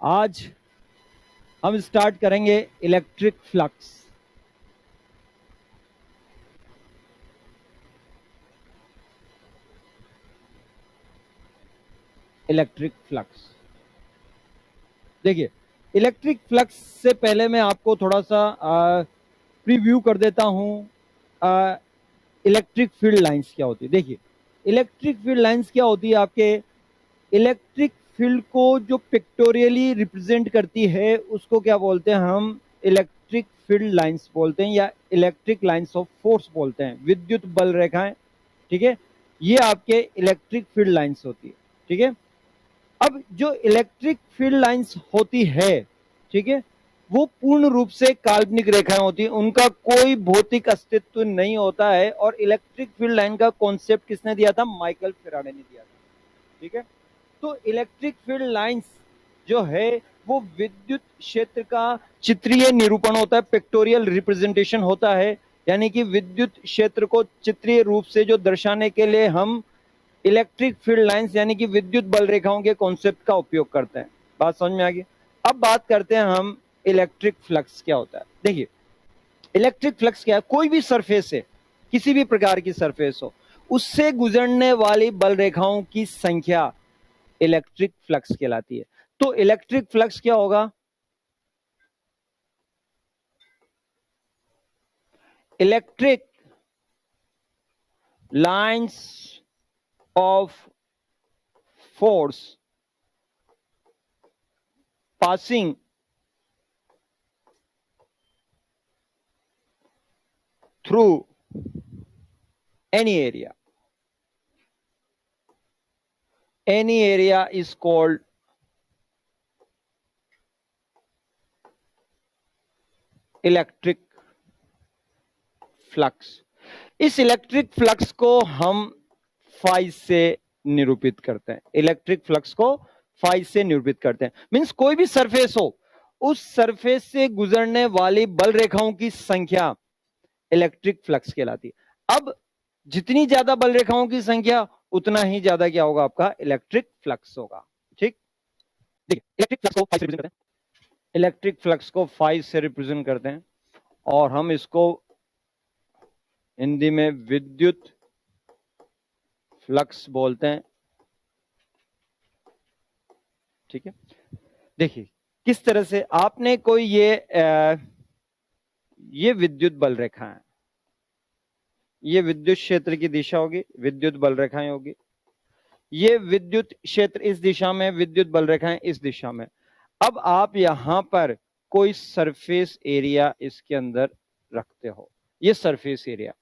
आज हम स्टार्ट करेंगे इलेक्ट्रिक फ्लक्स। इलेक्ट्रिक फ्लक्स देखिए, इलेक्ट्रिक फ्लक्स से पहले मैं आपको थोड़ा सा प्रीव्यू कर देता हूं। इलेक्ट्रिक फील्ड लाइंस क्या होती है। देखिए, इलेक्ट्रिक फील्ड लाइंस क्या होती है, आपके इलेक्ट्रिक फील्ड को जो पिक्टोरियली रिप्रेजेंट करती है उसको क्या बोलते हैं हम, इलेक्ट्रिक फील्ड लाइंस बोलते हैं या इलेक्ट्रिक लाइंस ऑफ फोर्स बोलते हैं, विद्युत बल रेखाएं। ठीक है, ये आपके इलेक्ट्रिक फील्ड लाइंस होती है। ठीक है, अब जो इलेक्ट्रिक फील्ड लाइंस होती है, ठीक है, वो पूर्ण रूप से काल्पनिक रेखाएं होती है, उनका कोई भौतिक अस्तित्व नहीं होता है। और इलेक्ट्रिक फील्ड लाइन का कॉन्सेप्ट किसने दिया था, माइकल फैराडे ने दिया था। ठीक है, तो इलेक्ट्रिक फील्ड लाइंस जो है वो विद्युत क्षेत्र का चित्रीय निरूपण होता है, पिक्टोरियल रिप्रेजेंटेशन होता है। यानी कि विद्युत क्षेत्र को चित्रीय रूप से जो दर्शाने के लिए हम इलेक्ट्रिक फील्ड लाइंस यानी कि विद्युत बल रेखाओं के कॉन्सेप्ट का उपयोग करते हैं। बात समझ में आ गई। अब बात करते हैं हम इलेक्ट्रिक फ्लक्स क्या होता है। देखिए, इलेक्ट्रिक फ्लक्स क्या है, कोई भी सरफेस है, किसी भी प्रकार की सरफेस हो, उससे गुजरने वाली बल रेखाओं की संख्या इलेक्ट्रिक फ्लक्स कहलाती है। तो इलेक्ट्रिक फ्लक्स क्या होगा, electric lines of force passing through any area is called electric flux. इस इलेक्ट्रिक फ्लक्स को हम फाई से निरूपित करते हैं। इलेक्ट्रिक फ्लक्स को फाई से निरूपित करते हैं, मींस कोई भी सरफेस हो, उस सरफेस से गुजरने वाली बल रेखाओं की संख्या इलेक्ट्रिक फ्लक्स कहलाती है। अब जितनी ज्यादा बल रेखाओं की संख्या उतना ही ज्यादा क्या होगा, आपका इलेक्ट्रिक फ्लक्स होगा। ठीक, देखिए, इलेक्ट्रिक फ्लक्स को फाई से रिप्रेजेंट करते हैं, इलेक्ट्रिक फ्लक्स को फाई से रिप्रेजेंट करते हैं, और हम इसको हिंदी में विद्युत फ्लक्स बोलते हैं। ठीक है, देखिए किस तरह से आपने कोई ये विद्युत बल रेखा है, ये विद्युत क्षेत्र की दिशा होगी, विद्युत बल रेखाएं होगी, ये विद्युत क्षेत्र इस दिशा में, विद्युत बल रेखाएं इस दिशा में। अब आप यहां पर कोई सरफेस एरिया इसके अंदर रखते हो, ये सरफेस एरिया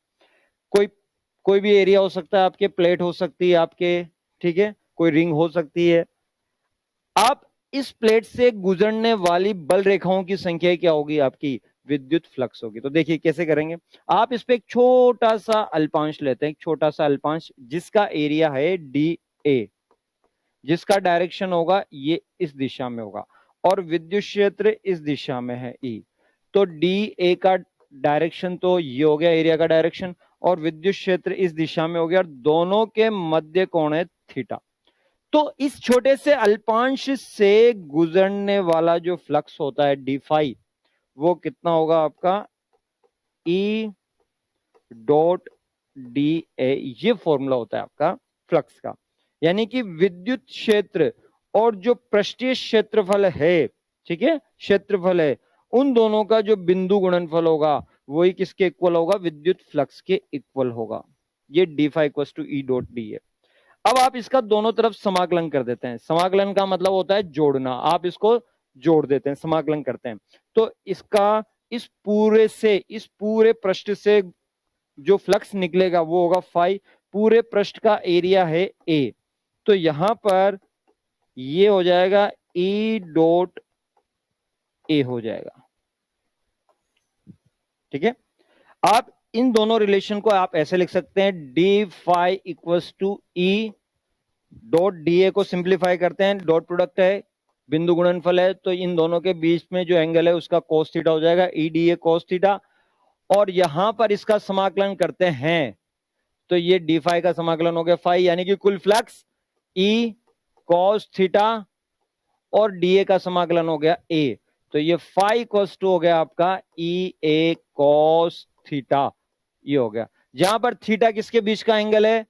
कोई भी एरिया हो सकता है, आपके प्लेट हो सकती है आपके, ठीक है, कोई रिंग हो सकती है। आप इस प्लेट से गुजरने वाली बल रेखाओं की संख्या क्या होगी, आपकी विद्युत फ्लक्स होगी। तो देखिए कैसे करेंगे, आप इस पे एक छोटा सा अल्पांश लेते हैं, एक छोटा सा अल्पांश जिसका एरिया है डी ए, जिसका डायरेक्शन होगा ये इस दिशा में होगा, और विद्युत क्षेत्र इस दिशा में है ई। तो डी ए का डायरेक्शन तो ये हो गया, एरिया का डायरेक्शन, और विद्युत क्षेत्र इस दिशा में हो गया, और दोनों के मध्य कोण है थीटा। तो इस छोटे से अल्पांश से गुजरने वाला जो फ्लक्स होता है डी फाई, वो कितना होगा आपका, ई डॉट डी ए, ये फॉर्मूला होता है आपका फ्लक्स का। यानी कि विद्युत क्षेत्र और जो पृष्ठीय क्षेत्रफल है, ठीक है, क्षेत्रफल है, उन दोनों का जो बिंदु गुणनफल होगा वही किसके इक्वल होगा, विद्युत फ्लक्स के इक्वल होगा। ये D phi equals to E dot D है। अब आप इसका दोनों तरफ समाकलन कर देते हैं। समाकलन का मतलब होता है जोड़ना, आप इसको जोड़ देते हैं, समाकलन करते हैं। तो इसका इस पूरे पृष्ठ से जो फ्लक्स निकलेगा वो होगा फाई, पूरे पृष्ठ का एरिया है ए, तो यहां पर ये हो जाएगा ई डॉट ए हो जाएगा। ठीक है, आप इन दोनों रिलेशन को आप ऐसे लिख सकते हैं, D phi equals to E dot D A को सिंप्लीफाई करते हैं, डॉट प्रोडक्ट है, बिंदु गुणनफल है, तो इन दोनों के बीच में जो एंगल है उसका कोस थीटा हो जाएगा, E D A cos theta. और यहां पर इसका समाकलन करते हैं तो ये डी फाई का समाकलन हो गया फाई, यानी कि कुल फ्लक्स ई कॉस थीटा और डी का समाकलन हो गया ए। तो ये फाई इक्वल्स टू हो गया आपका ई ए कॉस थीटा, ये हो गया। जहां पर थीटा किसके बीच का एंगल है,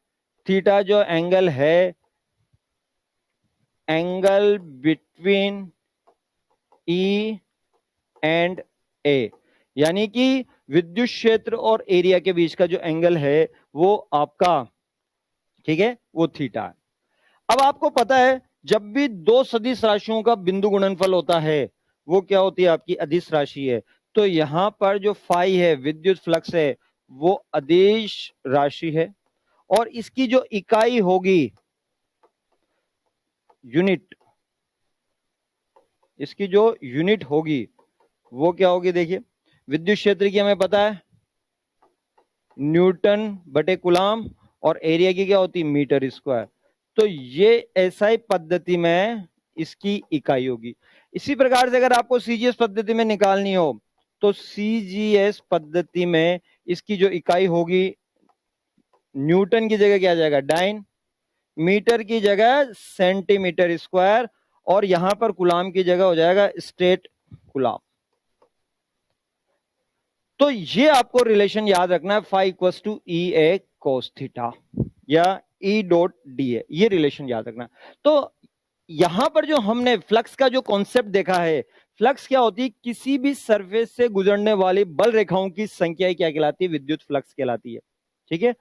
थीटा जो एंगल है, एंगल बिटवीन ई एंड ए, यानी कि विद्युत क्षेत्र और एरिया के बीच का जो एंगल है वो आपका, ठीक है, वो थीटा है। अब आपको पता है जब भी दो सदिश राशियों का बिंदु गुणनफल होता है वो क्या होती है, आपकी अदिश राशि है। तो यहां पर जो फाई है, विद्युत फ्लक्स है, वो अदिश राशि है और इसकी जो इकाई होगी, यूनिट, इसकी जो यूनिट होगी वो क्या होगी, देखिए विद्युत क्षेत्र की हमें पता है न्यूटन बटे कूलाम और एरिया की क्या होती है, मीटर स्क्वायर। तो ये एसआई पद्धति में इसकी इकाई होगी। इसी प्रकार से अगर आपको सीजीएस पद्धति में निकालनी हो तो सीजीएस पद्धति में इसकी जो इकाई होगी, न्यूटन की जगह क्या आ जाएगा, डाइन, मीटर की जगह सेंटीमीटर स्क्वायर, और यहां पर कूलाम की जगह हो जाएगा स्टेट कूलाम। तो ये आपको रिलेशन याद रखना है, phi equals to E A cos theta या ई डॉट डी ए, ये रिलेशन याद रखना। तो यहां पर जो हमने फ्लक्स का जो कॉन्सेप्ट देखा है, फ्लक्स क्या होती है, किसी भी सरफेस से गुजरने वाली बल रेखाओं की संख्या क्या कहलाती है, विद्युत फ्लक्स कहलाती है। ठीक है,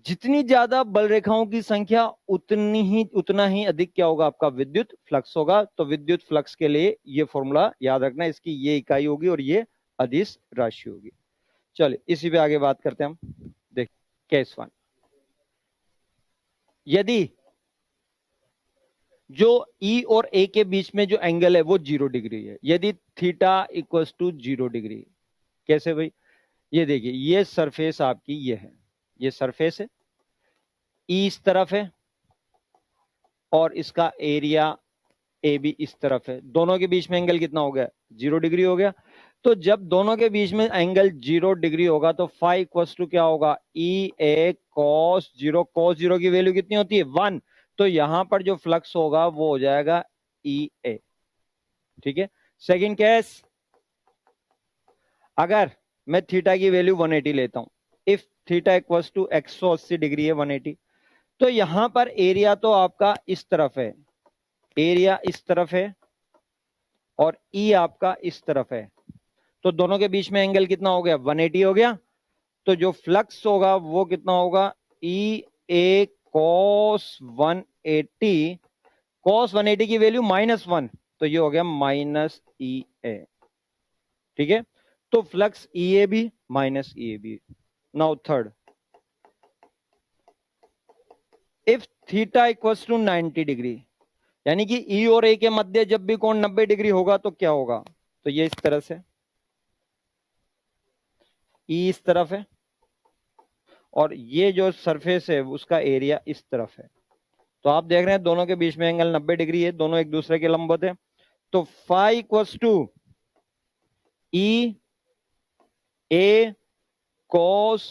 जितनी ज्यादा बल रेखाओं की संख्या उतना ही अधिक क्या होगा, आपका विद्युत फ्लक्स होगा। तो विद्युत फ्लक्स के लिए ये फॉर्मूला याद रखना, इसकी ये इकाई होगी और ये अदिश राशि होगी। चलिए इसी पे आगे बात करते हैं हम। देखिए केस 1, यदि जो ई और ए के बीच में जो एंगल है वो 0 डिग्री है, यदि थीटा इक्वल्स टू 0 डिग्री, कैसे भाई, ये देखिए ये सरफेस आपकी ये है, ये सरफेस है, ई इस तरफ है और इसका एरिया ए भी इस तरफ है, दोनों के बीच में एंगल कितना हो गया, 0 डिग्री हो गया। तो जब दोनों के बीच में एंगल 0 डिग्री होगा तो फाई इक्वल्स टू क्या होगा, ई ए कॉस 0, कॉस 0 की वैल्यू कितनी होती है, 1। तो यहां पर जो फ्लक्स होगा वो हो जाएगा ई ए। ठीक है, सेकंड केस, अगर मैं थीटा की वैल्यू 180 लेता हूं, if theta equals to 180 degree है 180, तो यहां पर एरिया तो आपका इस तरफ है, एरिया इस तरफ है और ई आपका इस तरफ है, तो दोनों के बीच में एंगल कितना हो गया, 180 हो गया। तो जो फ्लक्स होगा वो कितना होगा, ई ए कॉस 180, कॉस 180 की वैल्यू -1, तो ये हो गया माइनस ई ए। ठीक है, तो फ्लक्स ई ए भी माइनस ई ए भी। Now third, if theta equals to 90 degree, यानी कि ई और ए के मध्य जब भी कोण 90 डिग्री होगा तो क्या होगा, तो ये इस तरह से, ई इस तरफ है और ये जो सरफेस है उसका एरिया इस तरफ है। तो आप देख रहे हैं दोनों के बीच में एंगल 90 डिग्री है, दोनों एक दूसरे के लंबवत है। तो phi equals to E A cos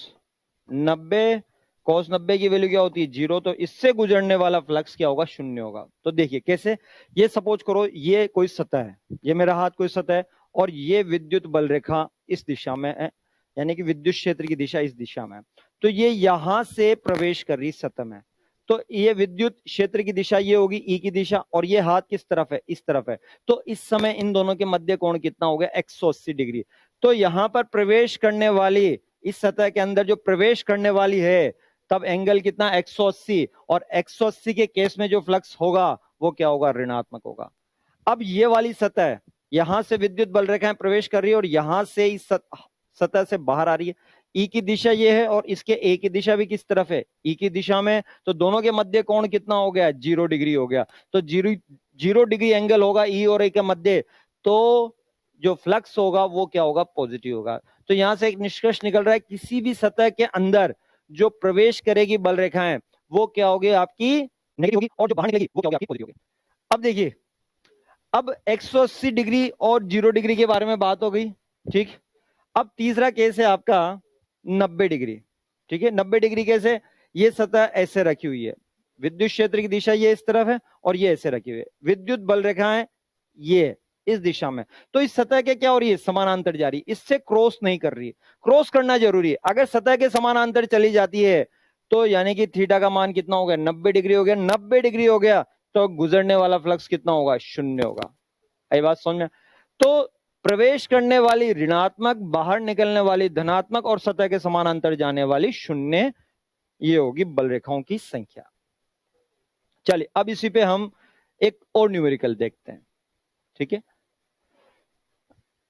90, cos 90 की वैल्यू क्या होती है, 0, तो इससे गुजरने वाला फ्लक्स क्या होगा, 0 होगा। तो देखिए कैसे, ये सपोज करो ये कोई सतह है, ये मेरा हाथ कोई सतह है और ये विद्युत बल रेखा इस दिशा में है, यानी कि विद्युत क्षेत्र की दिशा इस दिशा में है। तो ये यहां से प्रवेश कर रही सतह में, तो ये विद्युत क्षेत्र की दिशा ये होगी ई की दिशा, और ये हाथ किस तरफ है, इस तरफ है। तो इस समय इन दोनों के मध्य कोण कितना हो गया, 180 डिग्री। तो यहां पर प्रवेश करने वाली, इस सतह के अंदर जो प्रवेश करने वाली है, तब एंगल कितना, 180, और 180 के केस में जो फ्लक्स होगा वो क्या होगा, ऋणात्मक होगा। अब ये वाली सतह, यहां से विद्युत बल रेखाएं प्रवेश कर रही है और यहां से इस सतह से बाहर आ रही है। ई की दिशा ये है और इसके ए की दिशा भी किस तरफ है, ई की दिशा में। तो दोनों के मध्य कोण कितना हो गया, 0 डिग्री हो गया। तो 0 डिग्री एंगल होगा ई और ए के मध्य, तो जो फ्लक्स होगा वो क्या होगा, पॉजिटिव होगा। तो यहां से एक निष्कर्ष निकल रहा है, किसी भी सतह के अंदर जो प्रवेश करेगी बल रेखाएं वो क्या होगी, आपकी नेगेटिव होगी, और जो बाहर निकलेगी वो क्या होगी, आपकी पॉजिटिव होगी। अब देखिए, अब 180 डिग्री और 0 डिग्री के बारे में बात हो गई, ठीक। अब तीसरा केस है आपका 90 डिग्री। ठीक है, 90 डिग्री कैसे, ये सतह ऐसे रखी हुई है, विद्युत क्षेत्र की दिशा ये इस तरफ है और ये ऐसे रखी हुई है, विद्युत बल रेखाएं ये इस दिशा में, तो इस सतह के क्या हो रही है, समानांतर जा रही है, इससे क्रॉस नहीं कर रही है, क्रॉस करना जरूरी है। अगर सतह के समानांतर चली जाती है तो यानी कि थीटा का मान कितना हो गया, 90 डिग्री हो गया, 90 डिग्री हो गया तो गुजरने वाला फ्लक्स कितना होगा, शून्य होगा। आई बात समझ में? तो प्रवेश करने वाली ऋणात्मक, बाहर निकलने वाली धनात्मक और सतह के समानांतर जाने वाली शून्य, ये होगी बल रेखाओं की संख्या। चलिए अब इसी पे हम एक और न्यूमेरिकल देखते हैं, ठीक है।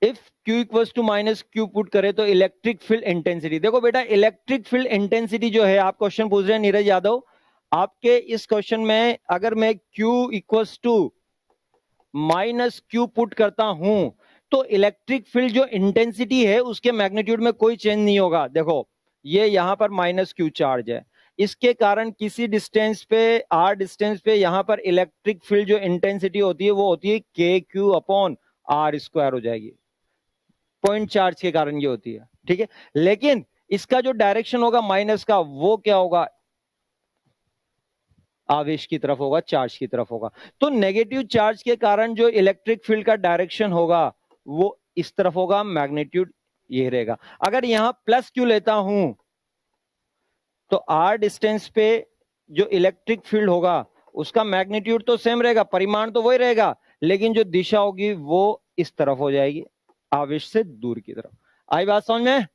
If Q equals to minus Q put करें तो इलेक्ट्रिक फील्ड इंटेंसिटी, देखो बेटा इलेक्ट्रिक फील्ड इंटेंसिटी जो है, आप क्वेश्चन पूछ रहे हैं नीरज यादव, आपके इस क्वेश्चन में अगर मैं Q equals to minus Q put करता हूं तो इलेक्ट्रिक फील्ड जो इंटेंसिटी है उसके मैग्नीट्यूड में कोई चेंज नहीं होगा। देखो ये यहां पर माइनस Q चार्ज है, इसके कारण किसी डिस्टेंस पे, r डिस्टेंस पे यहां पर इलेक्ट्रिक फील्ड जो इंटेंसिटी होती है वो होती है KQ अपॉन r स्क्वायर हो जाएगी, पॉइंट चार्ज के कारण ये होती है, ठीक है। लेकिन इसका जो डायरेक्शन होगा माइनस का, वो क्या होगा, आवेश की तरफ होगा, चार्ज की तरफ होगा। तो नेगेटिव चार्ज के कारण जो इलेक्ट्रिक फील्ड का डायरेक्शन होगा वो इस तरफ होगा, मैग्नीट्यूड ये रहेगा। अगर यहां प्लस क्यू लेता हूं तो आर डिस्टेंस पे जो इलेक्ट्रिक फील्ड होगा उसका मैग्नीट्यूड तो सेम रहेगा, परिमाण तो वही रहेगा, लेकिन जो दिशा होगी वो इस तरफ हो जाएगी, आवेश से दूर की तरफ। आई बात समझ में?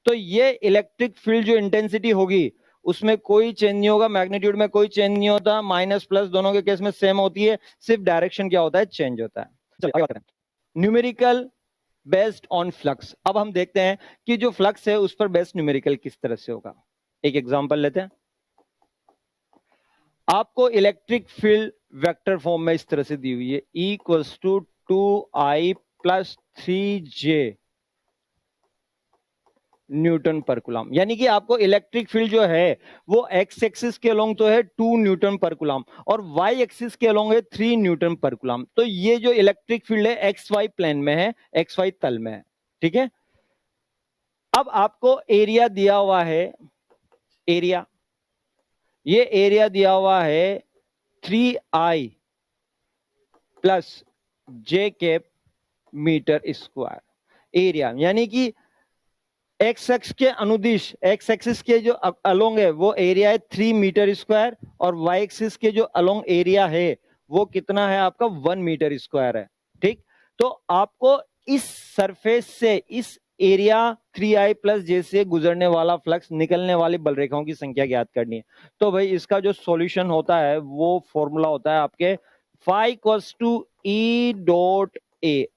तो ये इलेक्ट्रिक फील्ड जो इंटेंसिटी होगी उसमें कोई चेंज नहीं होगा, मैग्नीट्यूड में कोई चेंज नहीं होता, माइनस प्लस दोनों के केस में सेम होती है, सिर्फ डायरेक्शन क्या होता है, चेंज होता है। चलिए आगे बढ़ते हैं। Numerical based on flux. अब हम देखते हैं कि जो फ्लक्स है उस पर बेस्ड न्यूमेरिकल किस तरह से होगा। एक एग्जांपल लेते हैं। आपको इलेक्ट्रिक फील्ड वेक्टर फॉर्म में इस तरह से दी हुई है, E equals to 2I plus 3J newton per coulomb, यानी कि आपको इलेक्ट्रिक फील्ड जो है वो एक्स एक्सिस के अलोंग तो है 2 न्यूटन पर कूलम और वाई एक्सिस के अलोंग है 3 न्यूटन पर कूलम। तो ये जो इलेक्ट्रिक फील्ड है एक्स वाई प्लेन में है, एक्स वाई तल में है, ठीक है। अब आपको एरिया दिया हुआ है, एरिया, ये एरिया दिया हुआ है 3I plus J cap meter square area, यानी कि एक्स एक्स के अनुदिश, एक्स एक्सिस के जो अलोंग है वो एरिया है 3 मीटर स्क्वायर और वाई एक्सिस के जो अलोंग एरिया है वो कितना है आपका 1 मीटर स्क्वायर है, ठीक। तो आपको इस सरफेस से इस एरिया 3I प्लस J से गुजरने वाला फ्लक्स, निकलने वाली बल रेखाओं की संख्या ज्ञात करनी है। तो भाई इसका जो सॉल्यूशन होता है वो फॉर्मूला होता है आपके phi equals to E dot A,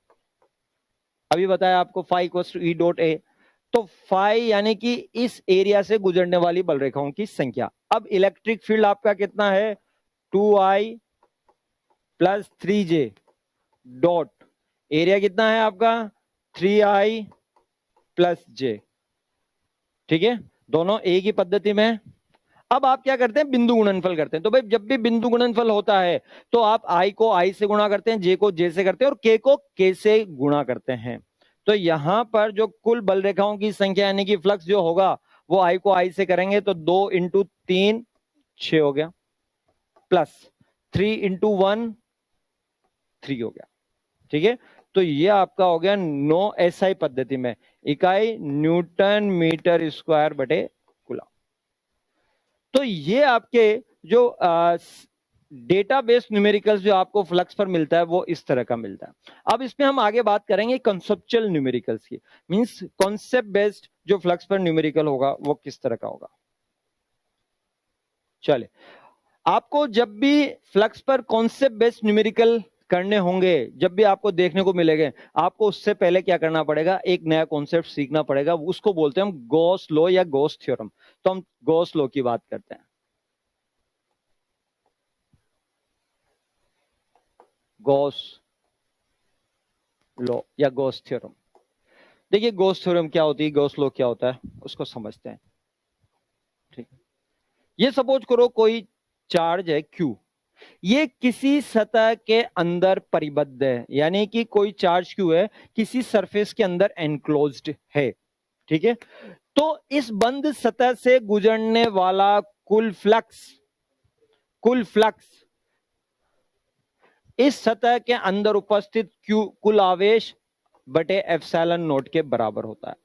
अभी बताया आपको phi equals to E dot A. तो फाई यानी कि इस एरिया से गुजरने वाली बल रेखाओं की संख्या। अब इलेक्ट्रिक फील्ड आपका कितना है 2I plus 3J dot area कितना है आपका 3I प्लस J, ठीक है, दोनों एक ही पद्धति में। अब आप क्या करते हैं, बिंदु गुणनफल करते हैं। तो भाई जब भी बिंदु गुणनफल होता है तो आप I को I से गुणा करते हैं, J को J से करते हैं और K को K से गुणा करते हैं। तो यहां पर जो कुल बल रेखाओं की संख्या यानी कि फ्लक्स जो होगा वो I को I से करेंगे तो 2 इंटू 3 6 हो गया, प्लस 3 इंटू 1 3 हो गया, ठीक है। तो ये आपका हो गया 9 SI पद्धति में, इकाई न्यूटन मीटर स्क्वायर बटे कूलम। तो ये आपके जो डेटाबेस न्यूमेरिकल्स जो आपको फ्लक्स पर मिलता है वो इस तरह का मिलता है। अब इसमें हम आगे बात करेंगे कंसेप्चुअल न्यूमेरिकल्स की, मींस कॉन्सेप्ट बेस्ड जो फ्लक्स पर न्यूमेरिकल होगा वो किस तरह का होगा। चले, आपको जब भी फ्लक्स पर कॉन्सेप्ट बेस्ड न्यूमेरिकल करने होंगे, जब भी आपको देखने को मिलेंगे, आपको उससे पहले क्या करना पड़ेगा, एक नया कॉन्सेप्ट सीखना पड़ेगा, उसको बोलते हैं हम गॉस लॉ या गॉस थ्योरम। तो हम गॉस लॉ की बात करते हैं। गॉस लॉ या गॉस थ्योरम, देखिए गॉस थ्योरम क्या होती है, गॉस लॉ क्या होता है, उसको समझते हैं, ठीक है। ये सपोज करो कोई चार्ज है Q, ये किसी सतह के अंदर परिबद्ध है, यानी कि कोई चार्ज Q है किसी सरफेस के अंदर एनक्लोज्ड है, ठीक है। तो इस बंद सतह से गुजरने वाला कुल फ्लक्स कुल फ्लक्स इस सतह के अंदर उपस्थित कुल आवेश बटे एप्सिलॉन नोट के बराबर होता है।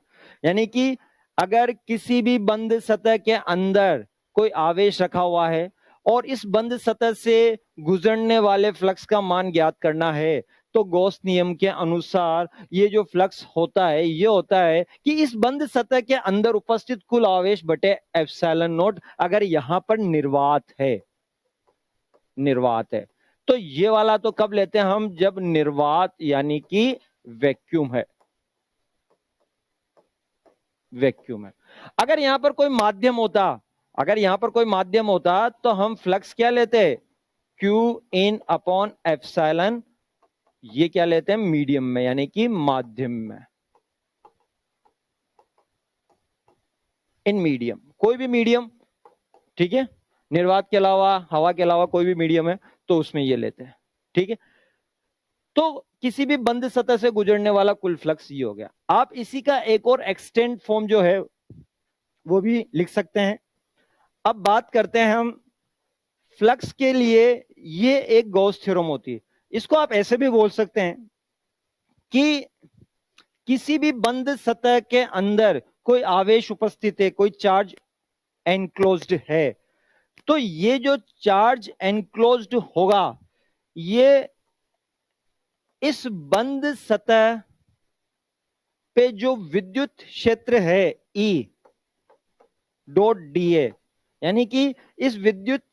यानी कि अगर किसी भी बंद सतह के अंदर कोई आवेश रखा हुआ है और इस बंद सतह से गुजरने वाले फ्लक्स का मान ज्ञात करना है, तो गॉस नियम के अनुसार ये जो फ्लक्स होता है ये होता है कि इस बंद सतह के अंदर उपस्थित कुल आवेश बटे एप्सिलॉन नोट, अगर यहां पर निर्वात है तो ये वाला तो कब लेते हैं हम, जब निर्वात यानी कि वैक्यूम है। अगर यहां पर कोई माध्यम होता तो हम फ्लक्स क्या लेते, क्यू इन अपॉन एप्सिलॉन, ये क्या लेते हैं मीडियम में यानी कि माध्यम में। इन मीडियम, कोई भी मीडियम, ठीक है, निर्वात के अलावा हवा के अलावा कोई भी मीडियम है तो उसमें ये लेते हैं, ठीक है। तो किसी भी बंद सतह से गुजरने वाला कुल फ्लक्स ये हो गया। आप इसी का एक और एक्सटेंड फॉर्म जो है वो भी लिख सकते हैं। अब बात करते हैं हम फ्लक्स के लिए, ये एक गॉस थ्योरम होती है। इसको आप ऐसे भी बोल सकते हैं कि किसी भी बंद सतह के अंदर कोई आवेश उपस्थित है, कोई चार्ज एनक्लोज्ड है, तो ये जो चार्ज एनक्लोज्ड होगा ये इस बंद सतह पे जो विद्युत क्षेत्र है E डॉट dA, यानी कि इस विद्युत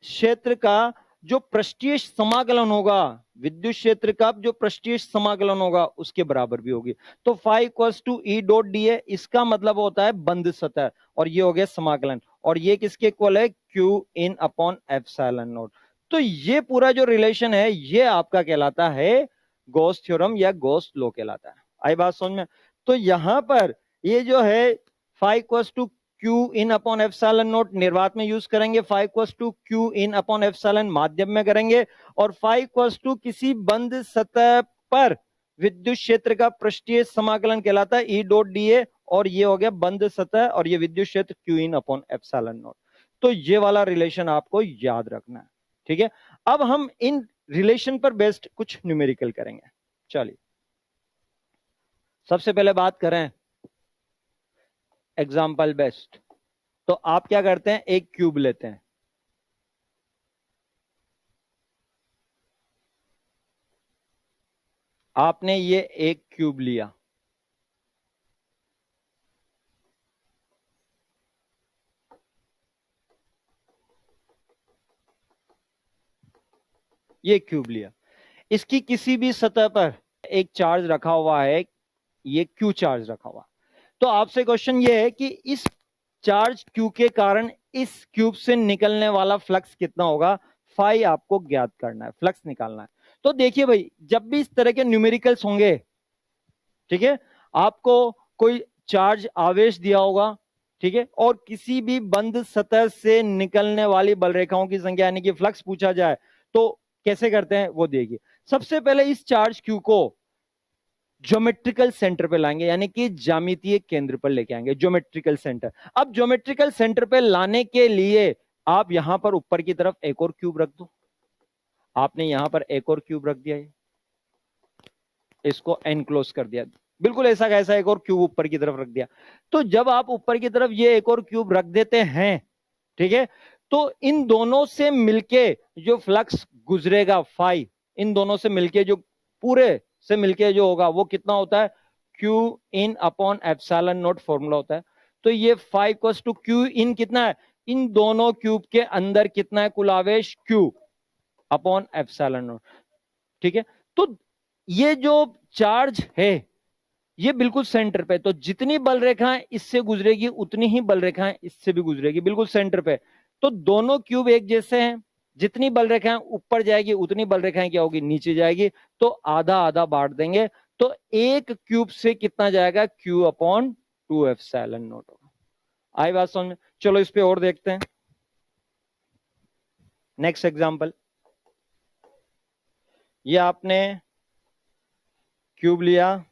क्षेत्र का जो पृष्ठीय समाकलन होगा, विद्युत क्षेत्र का जो पृष्ठीय समाकलन होगा उसके बराबर भी होगी। तो phi equals to E dot dA, इसका मतलब होता है बंद सतह, और ये हो गया समाकलन, और ये किसके इक्वल है, Q in upon epsilon not. तो ये पूरा जो रिलेशन है ये आपका कहलाता है गॉस थ्योरम या गॉस लॉ कहलाता है। आई बात समझ में। तो यहां पर ये जो है phi equals to Q in upon epsilon naught निर्वात में यूज करेंगे, phi equals to Q in upon epsilon माध्यम में करेंगे, और phi इक्वल्स टू किसी बंद सतह पर विद्युत क्षेत्र का पृष्ठीय समाकलन कहलाता है E डॉट dA, और ये हो गया बंद सतह और ये विद्युत क्षेत्र Q in upon epsilon note. तो ये वाला रिलेशन आपको याद रखना है, ठीक है। अब हम इन रिलेशन पर बेस्ड कुछ न्यूमेरिकल करेंगे। चलिए सबसे पहले बात करें एग्जाम्पल बेस्ट। तो आप क्या करते हैं, एक क्यूब लेते हैं, आपने ये एक क्यूब लिया, ये क्यूब लिया, इसकी किसी भी सतह पर एक चार्ज रखा हुआ है, ये क्यू चार्ज रखा हुआ। तो आपसे क्वेश्चन ये है कि इस चार्ज क्यू के कारण इस क्यूब से निकलने वाला फ्लक्स कितना होगा, फाई आपको ज्ञात करना है, फ्लक्स निकालना है। तो देखिए भाई, जब भी इस तरह के न्यूमेरिकल्स होंगे, ठीक है, आपको कोई चार्ज आवेश दिया होगा, ठीक है, और किसी भी बंद सतह से निकलने वाली बल रेखाओं की संख्या यानी कि फ्लक्स पूछा जाए तो कैसे करते हैं वो देखिए। सबसे पहले इस चार्ज क्यू को ज्योमेट्रिकल सेंटर पे लाएंगे, यानी कि ज्यामितीय केंद्र पर लेके आएंगे, ज्योमेट्रिकल सेंटर। अब ज्योमेट्रिकल सेंटर पे लाने के लिए आप यहां पर ऊपर की तरफ एक और क्यूब रख दो, आपने यहां पर एक और क्यूब रख दिया, इसको एनक्लोज कर दिया, बिल्कुल ऐसा कैसा एक और क्यूब ऊपर की तरफ रख दिया। तो जब आप ऊपर की तरफ ये एक और क्यूब रख देते हैं, ठीक है, तो इन दोनों से मिलके जो फ्लक्स गुजरेगा फाई, इन दोनों से मिलके जो पूरे से मिलके जो होगा वो कितना होता है, Q in upon epsilon not formula होता है। तो ये फाई इक्वल्स टू Q इन कितना है, इन दोनों क्यूब के अंदर कितना है कुल आवेश, Q अपॉन एप्सिलॉन नॉट, ठीक है। तो ये जो चार्ज है ये बिल्कुल सेंटर पे, तो जितनी बल रेखाएं इससे गुजरेगी उतनी ही बल रेखाएं इससे भी गुजरेगी, बिल्कुल सेंटर पे। तो दोनों क्यूब एक जैसे हैं, जितनी बल रेखाएं ऊपर जाएगी उतनी बल रेखाएं क्या होगी, नीचे जाएगी, तो आधा आधा बांट देंगे। तो एक क्यूब से कितना जाएगा, Q अपॉन 2 एप्सिलॉन नॉट होगा। आई बात समझ में। चलो इस पे और देखते हैं नेक्स्ट एग्जांपल। ये आपने क्यूब लिया,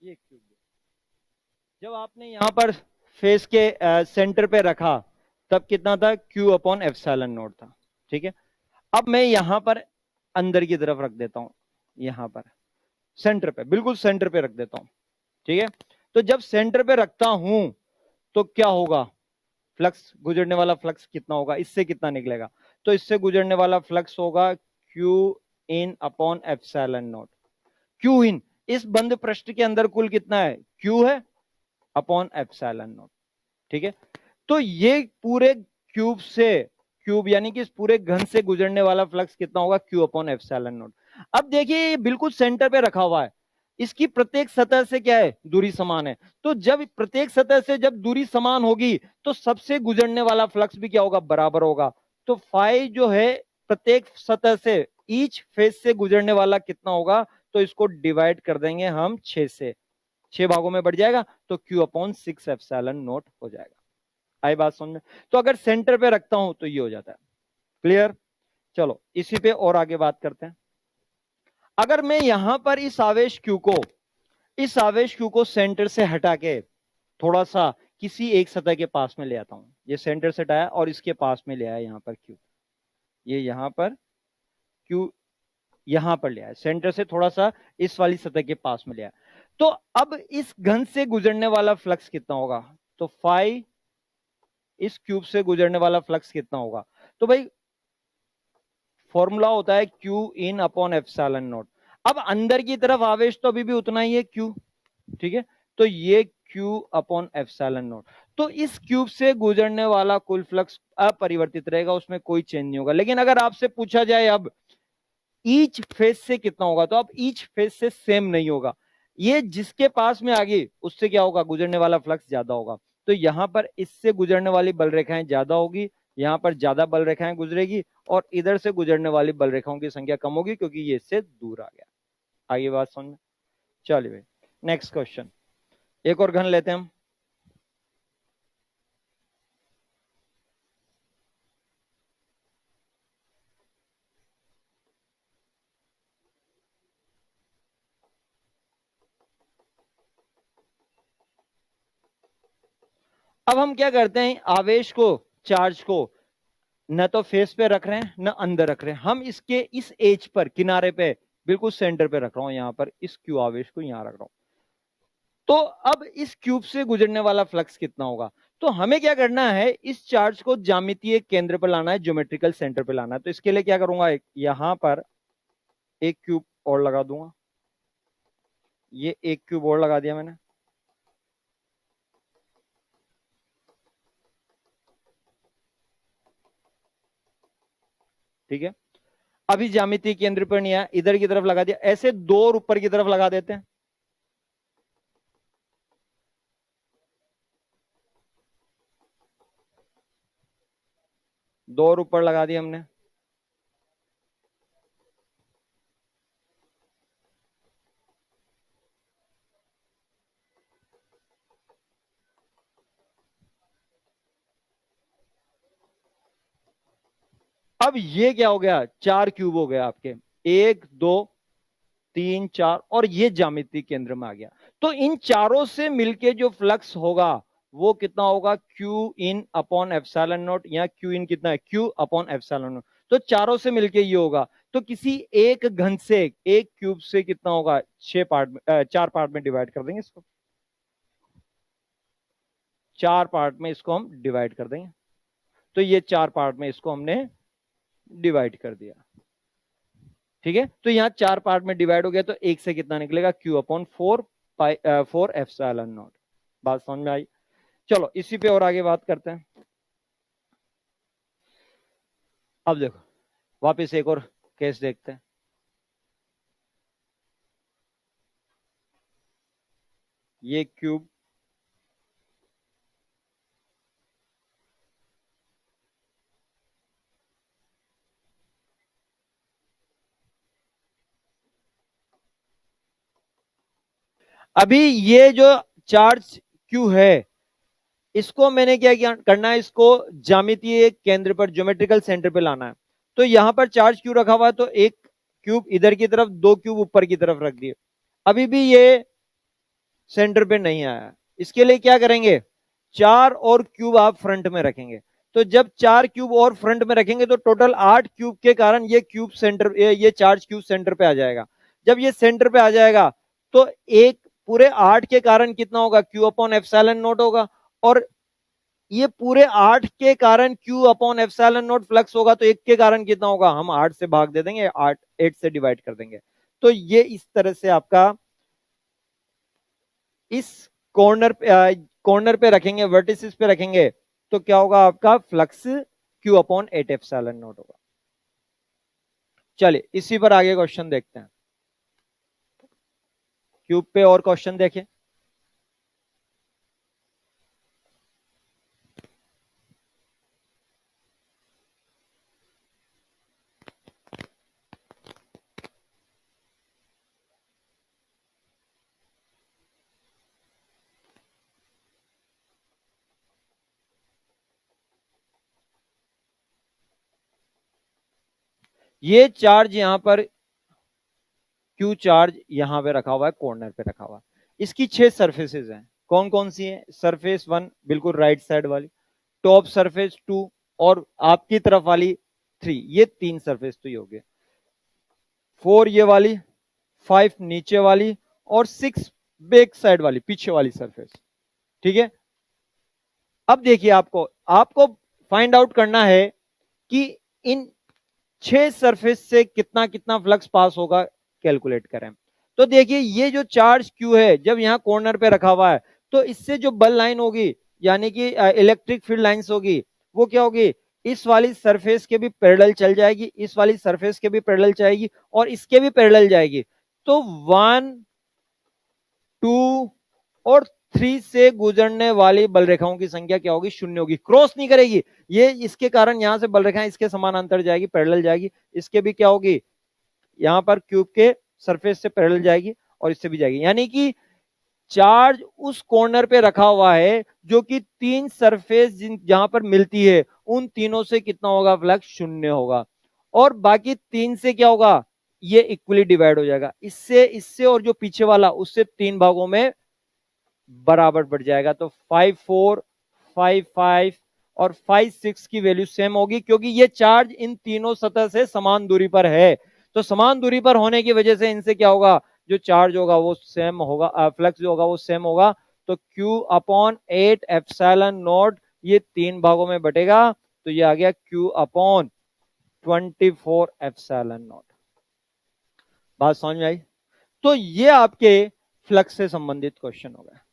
ये क्यूब, जब आपने यहां पर फेस के सेंटर पे रखा तब कितना था, Q अपॉन एप्सिलॉन नॉट था। ठीक है, अब मैं यहां पर अंदर की तरफ रख देता हूं, यहां पर सेंटर पे, बिल्कुल सेंटर पे रख देता हूं। ठीक है, तो जब सेंटर पे रखता हूं तो क्या होगा, फ्लक्स, गुजरने वाला फ्लक्स कितना होगा, इससे कितना निकलेगा, तो इससे गुजरने वाला फ्लक्स होगा Q in upon epsilon not. Q इन, इस बंद पृष्ठ के अंदर कुल कितना है, Q है अपॉन एप्सिलॉन नॉट। ठीक है, तो ये पूरे क्यूब से, क्यूब यानी कि इस पूरे घन से गुजरने वाला फ्लक्स कितना होगा, Q अपॉन एप्सिलॉन नॉट। अब देखिए ये बिल्कुल सेंटर पे रखा हुआ है, इसकी प्रत्येक सतह से क्या है, दूरी समान है। तो जब प्रत्येक सतह से जब दूरी समान होगी तो सबसे गुजरने वाला फ्लक्स भी क्या होगा, बराबर होगा। तो फाई जो है प्रत्येक सतह से, ईच फेस से गुजरने वाला कितना होगा, तो इसको डिवाइड कर देंगे हम 6 से, 6 भागों में बढ़ जाएगा, तो Q अपॉन 6 एप्सिलॉन नॉट हो जाएगा। आई बात समझ में? तो अगर सेंटर पे रखता हूं तो ये हो जाता है। क्लियर? चलो इसी पे और आगे बात करते हैं। अगर मैं यहां पर इस आवेश Q को, इस आवेश Q को सेंटर से हटा के थोड़ा सा किसी एक सतह के पास में ले आता हूं, ये सेंटर से हटाया और इसके पास में ले आया यहां पर Q, ये यहां पर Q यहां पर ले आया, सेंटर से थोड़ा सा इस वाली सतह के पास में ले आया, तो अब इस घन से गुजरने वाला फ्लक्स कितना होगा, तो फाई इस क्यूब से गुजरने वाला फ्लक्स कितना होगा, तो भाई फॉर्मूला होता है Q in upon epsilon not. अब अंदर की तरफ आवेश तो अभी भी उतना ही है Q, ठीक है, तो ये Q अपॉन एप्सिलॉन नॉट। तो इस क्यूब से गुजरने वाला कुल फ्लक्स अपरिवर्तित रहेगा, उसमें कोई चेंज नहीं होगा। लेकिन अगर आपसे पूछा जाए अब ईच फेस से कितना होगा, तो अब ईच फेस से सेम नहीं होगा, ये जिसके पास में आ गई उससे क्या होगा, गुजरने वाला फ्लक्स ज्यादा होगा। तो यहां पर इससे गुजरने वाली बल रेखाएं ज्यादा होगी, यहां पर ज्यादा बल रेखाएं गुजरेगी, और इधर से गुजरने वाली बल रेखाओं की संख्या कम होगी क्योंकि ये इससे दूर आ गया। आगे बात समझ में? चलिए भाई नेक्स्ट क्वेश्चन, एक और घन लेते हैं हम। अब हम क्या करते हैं, आवेश को, चार्ज को न तो फेस पे रख रहे हैं न अंदर रख रहे हैं, हम इसके इस एज पर, किनारे पे, बिल्कुल सेंटर पे रख रहा हूं, यहां पर इस क्यू आवेश को यहां रख रहा हूं। तो अब इस क्यूब से गुजरने वाला फ्लक्स कितना होगा, तो हमें क्या करना है, इस चार्ज को ज्यामितीय केंद्र पर लाना है, ज्योमेट्रिकल सेंटर पे लाना है। तो इसके लिए क्या करूंगा, यहां पर एक क्यूब और लगा दूंगा, ये एक क्यूब और लगा दिया मैंने। ठीक है, अभी ज्यामितीय केंद्र पर नहीं आया, इधर की तरफ लगा दिया, ऐसे दो और ऊपर की तरफ लगा देते हैं। दो और ऊपर लगा दिया हमने। अब ये क्या हो गया, 4 क्यूब हो गया आपके, 1 2 3 4, और ये ज्यामितीय केंद्र में आ गया। तो इन चारों से मिलके जो फ्लक्स होगा वो कितना होगा, Q in upon epsilon not. यहाँ Q इन कितना है, Q अपॉन एप्सिलॉन नॉट, तो चारों से मिलके ये होगा। तो किसी एक घन से, एक क्यूब से कितना होगा, 6 पार्ट में, 4 पार्ट में डिवाइड कर देंगे इसको, 4 पार्ट में इसको हम डिवाइड कर देंगे। तो ये 4 पार्ट में इसको हमने डिवाइड कर दिया। ठीक है, तो यहां 4 पार्ट में डिवाइड हो गया, तो एक से कितना निकलेगा, Q अपॉन 4 4 एप्सिलॉन नॉट। बात समझ में आई? चलो इसी पे और आगे बात करते हैं। अब देखो वापस एक और केस देखते हैं। ये क्यूब, अभी ये जो चार्ज Q है इसको मैंने क्या करना है, इसको ज्यामितीय केंद्र पर, ज्योमेट्रिकल सेंटर पे लाना है। तो यहां पर चार्ज Q रखा हुआ है, तो एक क्यूब इधर की तरफ, दो क्यूब ऊपर की तरफ रख दिए। अभी भी ये सेंटर पे नहीं आया। इसके लिए क्या करेंगे, 4 और क्यूब आप फ्रंट में रखेंगे। तो जब 4 क्यूब और फ्रंट में रखेंगे तो टोटल 8 क्यूब के कारण ये क्यूब सेंटर, ये चार्ज क्यूब सेंटर पे आ जाएगा। जब ये सेंटर पे आ जाएगा तो एक पूरे 8 के कारण कितना होगा, क्यू अपॉन एप्सिलॉन नॉट होगा। और ये पूरे 8 के कारण Q upon epsilon not flux होगा, तो एक के कारण कितना होगा, हम 8 से भाग दे देंगे, 8 से डिवाइड कर देंगे। तो ये इस तरह से आपका इस कॉर्नर पे रखेंगे, वर्टिसेस पे रखेंगे, तो क्या होगा, आपका flux Q upon 8 epsilon not होगा। चलिए इसी पर आगे क्वेश्चन देखते हैं। क्यूब पे और क्वेश्चन देखें। ये चार्ज यहां पर क्यू चार्ज यहां पे रखा हुआ है, कॉर्नर पे रखा हुआ है। इसकी 6 सरफेसेस हैं। कौन कौन सी हैं, सरफेस 1 बिल्कुल राइट साइड वाली, टॉप सरफेस 2 और आपकी तरफ वाली 3, ये 3 सरफेस तो ये हो गए। 4 ये वाली, 5 नीचे वाली और 6 बैक साइड वाली, पीछे वाली सरफेस। ठीक है। अब देखिए, आपको आपको फाइंड आउट करना है कि इन 6 सरफेस से कितना कितना फ्लक्स पास होगा, कैलकुलेट करें। तो देखिए, ये जो चार्ज क्यू है जब यहां कॉर्नर पे रखा हुआ है, तो इससे जो बल लाइन होगी, यानी कि इलेक्ट्रिक फील्ड लाइंस होगी, वो क्या होगी, इस वाली सरफेस के भी पैरेलल चल जाएगी, इस वाली सरफेस के भी पैरेलल जाएगी और इसके भी पैरेलल जाएगी। तो 1, 2 और 3 से गुजरने वाली बल रेखाओं की संख्या क्या होगी, 0 होगी, क्रॉस नहीं करेगी। ये इसके कारण यहां से बल रेखाएं इसके समानांतर जाएगी, पैरेलल जाएगी। इसके भी क्या होगी, यहां पर क्यूब के सरफेस से पैरेलल जाएगी और इससे भी जाएगी। यानी कि चार्ज उस कॉर्नर पे रखा हुआ है जो कि 3 सरफेस जहां पर मिलती है, उन तीनों से कितना होगा, फ्लक्स 0 होगा। और बाकी 3 से क्या होगा, ये इक्वली डिवाइड हो जाएगा, इससे इससे और जो पीछे वाला उससे 3 भागों में बराबर बढ़ जाएगा। तो 5 4 5 5 और 5 6 की वैल्यू सेम होगी, क्योंकि ये चार्ज इन तीनों सतह से समान दूरी पर है। तो समान दूरी पर होने की वजह से इनसे क्या होगा, जो चार्ज होगा वो सेम होगा, फ्लक्स जो होगा वो सेम होगा। तो Q अपॉन 8 एप्सिलॉन नॉट, ये 3 भागों में बटेगा, तो ये आ गया Q अपॉन 24 एप्सिलॉन नॉट। बात समझ में आई। तो ये आपके फ्लक्स से संबंधित क्वेश्चन हो गया।